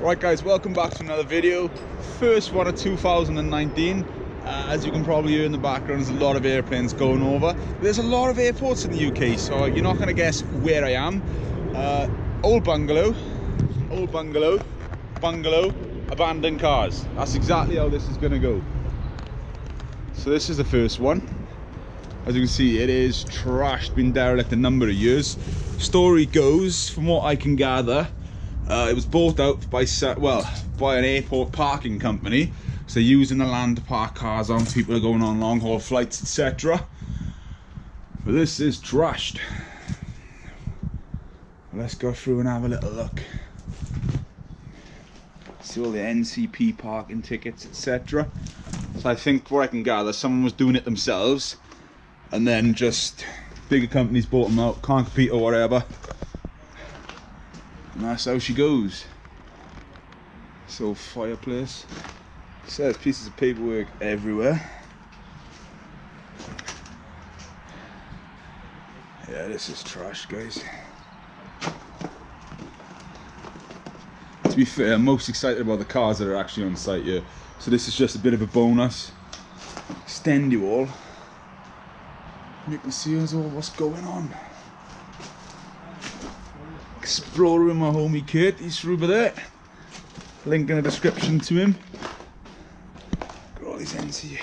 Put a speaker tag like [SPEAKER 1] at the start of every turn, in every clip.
[SPEAKER 1] Right guys, welcome back to another video. First one of 2019. As you can probably hear in the background, there's a lot of airplanes going over. There's a lot of airports in the UK, so you're not going to guess where I am. Old bungalow, abandoned cars. That's exactly how this is going to go. So this is the first one. As you can see, it is trashed, been derelict a number of years. Story goes, from what I can gather, it was bought out by an airport parking company. So they're using the land to park cars on. People are going on long haul flights, etc. But this is trashed. Let's go through and have a little look. See all the NCP parking tickets, etc. So I think, what I can gather, someone was doing it themselves, and then just bigger companies bought them out, can't compete or whatever. And that's how she goes. So fireplace. So there's pieces of paperwork everywhere. Yeah, this is trash, guys. To be fair, I'm most excited about the cars that are actually on site here. So this is just a bit of a bonus. Extend you all. You can see us all what's going on. Explorer with my homie Kurt, he's over there. Link in the description to him. Got all these NC.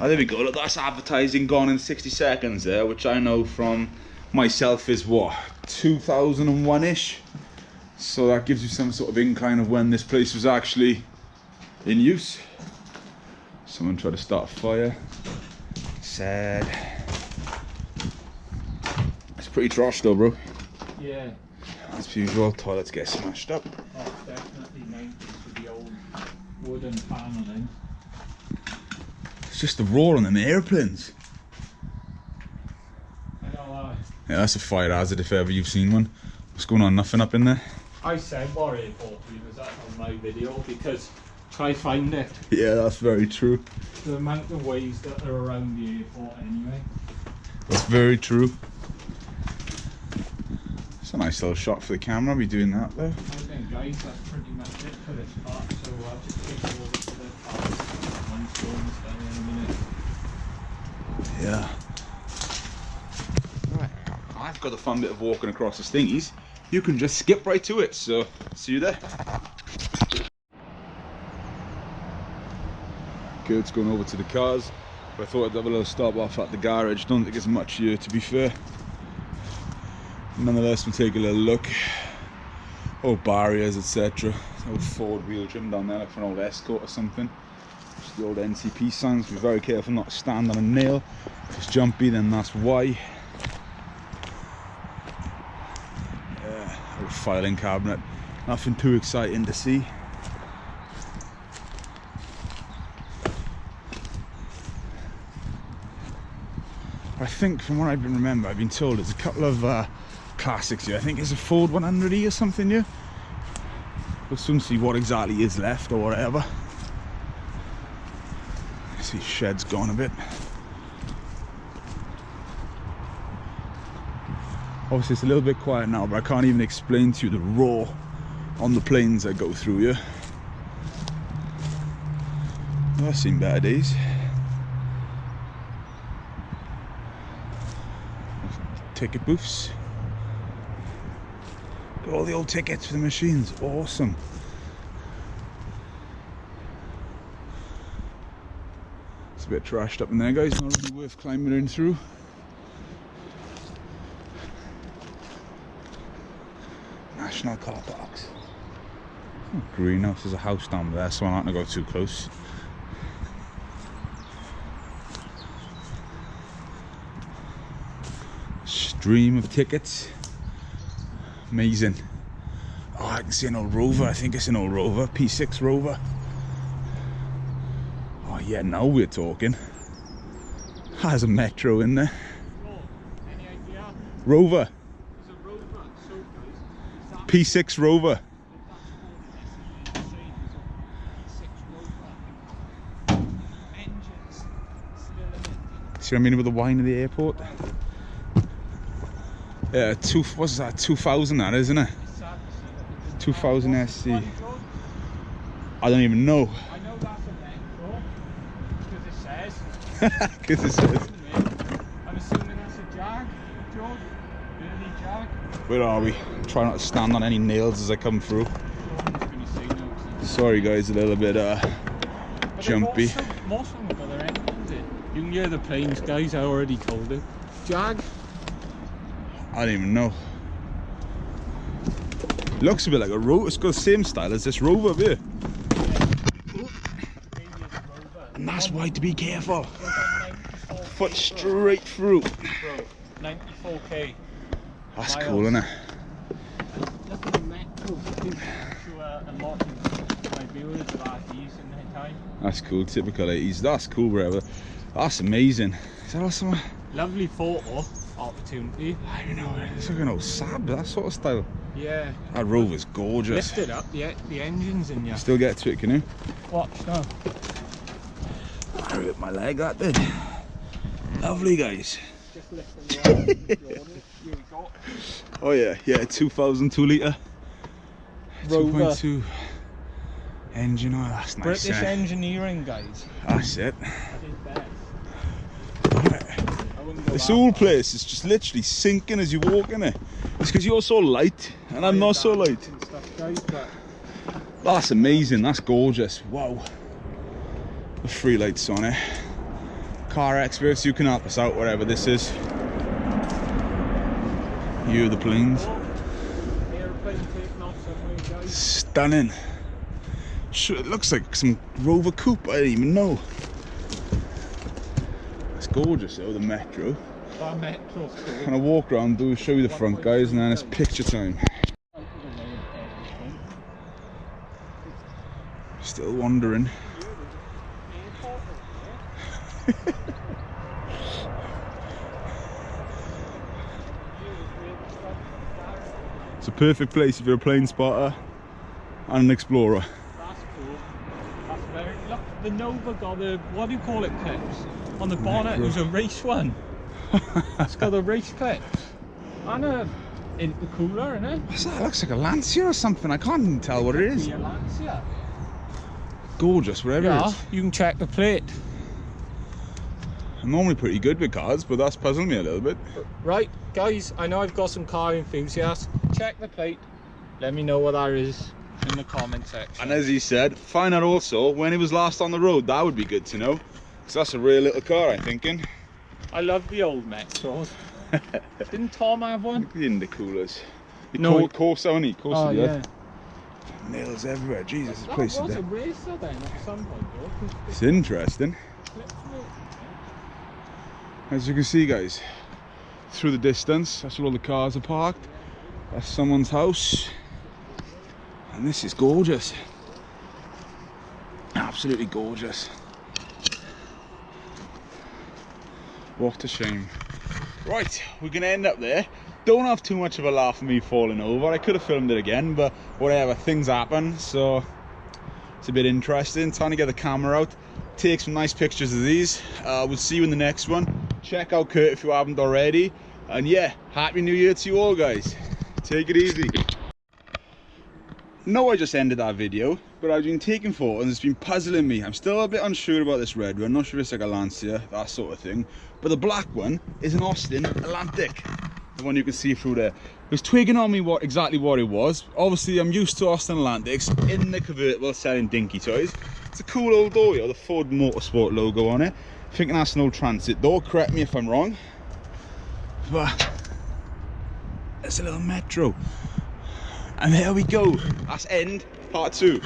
[SPEAKER 1] Oh, there we go. Look, that's advertising gone in 60 seconds there, which I know from myself is what, 2001-ish. So that gives you some sort of incline of when this place was actually in use. Someone tried to start a fire. Sad. It's pretty trash though, bro.
[SPEAKER 2] Yeah.
[SPEAKER 1] As per usual, toilets get smashed up.
[SPEAKER 2] Oh, definitely 90s with the old wooden panelling.
[SPEAKER 1] It's just the roar on them airplanes.
[SPEAKER 2] I know.
[SPEAKER 1] Yeah, that's a fire hazard if ever you've seen one. What's going on? Nothing up in there?
[SPEAKER 2] I said what airport we was at on my video because try find it.
[SPEAKER 1] Yeah, that's very true.
[SPEAKER 2] The amount of ways that are around the airport anyway.
[SPEAKER 1] That's very true. It's a nice little shot for the camera. I'll be doing that though.
[SPEAKER 2] I think, guys, that's pretty much it for this part. So I'll just take you over to the park. One stone's down in a minute.
[SPEAKER 1] Yeah. Right. I've got the fun bit of walking across the stingies. You can just skip right to it. So see you there. Kurt's going over to the cars. But I thought I'd have a little stop off at the garage. Don't think there's much here, to be fair. Nonetheless, we'll take a little look. Oh, barriers, etc. Old Ford wheel trim down there, like for an old Escort or something. Just the old NCP signs. Be very careful not to stand on a nail. If it's jumpy, then that's why. Yeah, old filing cabinet. Nothing too exciting to see. I think, from what I can remember, I've been told there's a couple of classics here. I think it's a Ford 100E or something here. We'll soon see what exactly is left or whatever. I see shed's gone a bit. Obviously it's a little bit quiet now, but I can't even explain to you the roar on the planes that go through here. Well, I've seen better days. Ticket booths. Got all the old tickets for the machines. Awesome. It's a bit trashed up in there, guys. Not really worth climbing in through. National car parks. Oh, greenhouse. There's a house down there, so I'm not gonna go too close. Stream of tickets. Amazing. Oh, I can see an old Rover. I think it's an old Rover. P6 Rover. Oh yeah, now we're talking. Has a Metro in there.
[SPEAKER 2] Any idea?
[SPEAKER 1] Rover.
[SPEAKER 2] It's a Rover. So good.
[SPEAKER 1] P6 Rover. See what I mean with the wine of the airport? Yeah, what's that? 2000, that isn't it? 2000 SC. I don't even know.
[SPEAKER 2] I know that's a Metro because it says.
[SPEAKER 1] Because it says.
[SPEAKER 2] I'm assuming that's a Jag, George. Early Jag.
[SPEAKER 1] Where are we? Try not to stand on any nails as I come through.
[SPEAKER 2] I'm just gonna say no.
[SPEAKER 1] Sorry guys, a little bit
[SPEAKER 2] But
[SPEAKER 1] jumpy.
[SPEAKER 2] Most of them have got their engines in. You can hear the planes, guys. I already told you. Jag.
[SPEAKER 1] I don't even know. Looks a bit like a Rover. It's got the same style as this Rover up here. And that's why to be careful. Foot straight through.
[SPEAKER 2] Bro, 94k.
[SPEAKER 1] That's
[SPEAKER 2] miles.
[SPEAKER 1] cool, isn't it?
[SPEAKER 2] Look at the Metro. To a lot of my viewers last years in their time.
[SPEAKER 1] That's cool, typical 80s. That's cool, brother. That's amazing. Is that awesome?
[SPEAKER 2] Lovely photo opportunity.
[SPEAKER 1] I don't know, it's like an old Saab, that sort of style.
[SPEAKER 2] Yeah.
[SPEAKER 1] That Rover's gorgeous.
[SPEAKER 2] Lift it up, the engine's in, yeah.
[SPEAKER 1] Still get to it, can you?
[SPEAKER 2] Watch now.
[SPEAKER 1] I ripped my leg, that did. Lovely, guys.
[SPEAKER 2] Just lifting the Here we go.
[SPEAKER 1] Oh yeah, 2002 litre.
[SPEAKER 2] Rover.
[SPEAKER 1] 2.2 engine oil, that's nice.
[SPEAKER 2] British
[SPEAKER 1] eh?
[SPEAKER 2] engineering, guys.
[SPEAKER 1] That's it.
[SPEAKER 2] That is best.
[SPEAKER 1] This whole place is just literally sinking as you walk in it. It's because you're so light and I'm not so light.
[SPEAKER 2] Stuff, guys, but
[SPEAKER 1] That's amazing, that's gorgeous. Wow. The free lights on it. Car experts, you can help us out wherever this is. You hear the planes.
[SPEAKER 2] airplane taking off somewhere, guys.
[SPEAKER 1] Stunning. It looks like some Rover coupe, I didn't even know. It's gorgeous though, the Metro.
[SPEAKER 2] That Metro's cool.
[SPEAKER 1] Can I walk around, show you the front guys, and then it's picture time. Still wandering. It's a perfect place if you're a plane spotter and an explorer.
[SPEAKER 2] That's cool. That's very. Look, the Nova got the, what do you call it, clips on the bonnet. It was a race one. It's got the race clips and a intercooler in it.
[SPEAKER 1] What's that? It looks like a Lancia or something. I can't even tell what it is.
[SPEAKER 2] Be a Lancia.
[SPEAKER 1] Gorgeous, wherever it
[SPEAKER 2] Yeah,
[SPEAKER 1] is.
[SPEAKER 2] you can check the plate.
[SPEAKER 1] I'm normally pretty good with cars, but that's puzzling me a little bit.
[SPEAKER 2] Right, guys, I know I've got some car enthusiasts. Check the plate. Let me know what that is in the comment section.
[SPEAKER 1] And as he said, find out also when he was last on the road. That would be good to know. Because that's a real little car, I'm thinking.
[SPEAKER 2] I love the old Metros. Didn't Tom have one?
[SPEAKER 1] Look at the intercoolers.
[SPEAKER 2] No.
[SPEAKER 1] Corsa only. Corsa,
[SPEAKER 2] Oh, yeah.
[SPEAKER 1] Nails everywhere. Jesus, this
[SPEAKER 2] That
[SPEAKER 1] place
[SPEAKER 2] was
[SPEAKER 1] is
[SPEAKER 2] a
[SPEAKER 1] dead.
[SPEAKER 2] racer then at some point, though. 'Cause
[SPEAKER 1] It's interesting.
[SPEAKER 2] clips
[SPEAKER 1] As you can see, guys, through the distance, that's where all the cars are parked. That's someone's house. And this is gorgeous. Absolutely gorgeous. What a shame. Right, we're gonna end up there. Don't have too much of a laugh at me falling over. I could have filmed it again, but whatever, things happen, so it's a bit interesting. Trying to get the camera out, take some nice pictures of these. We'll see you in the next one. Check out Kurt if you haven't already, and yeah, happy new year to you all, guys. Take it easy. No, I just ended that video, but I've been taking photos and it's been puzzling me. I'm still a bit unsure about this red one. Not sure if it's like a Lancia, that sort of thing, but the black one is an Austin Atlantic, the one you can see through there. It was twigging on me exactly what it was. Obviously I'm used to Austin Atlantics in the convertible selling dinky toys. It's a cool old door, the Ford Motorsport logo on it. Thinking that's an old Transit door, correct me if I'm wrong, but it's a little Metro. And there we go, that's end part 2.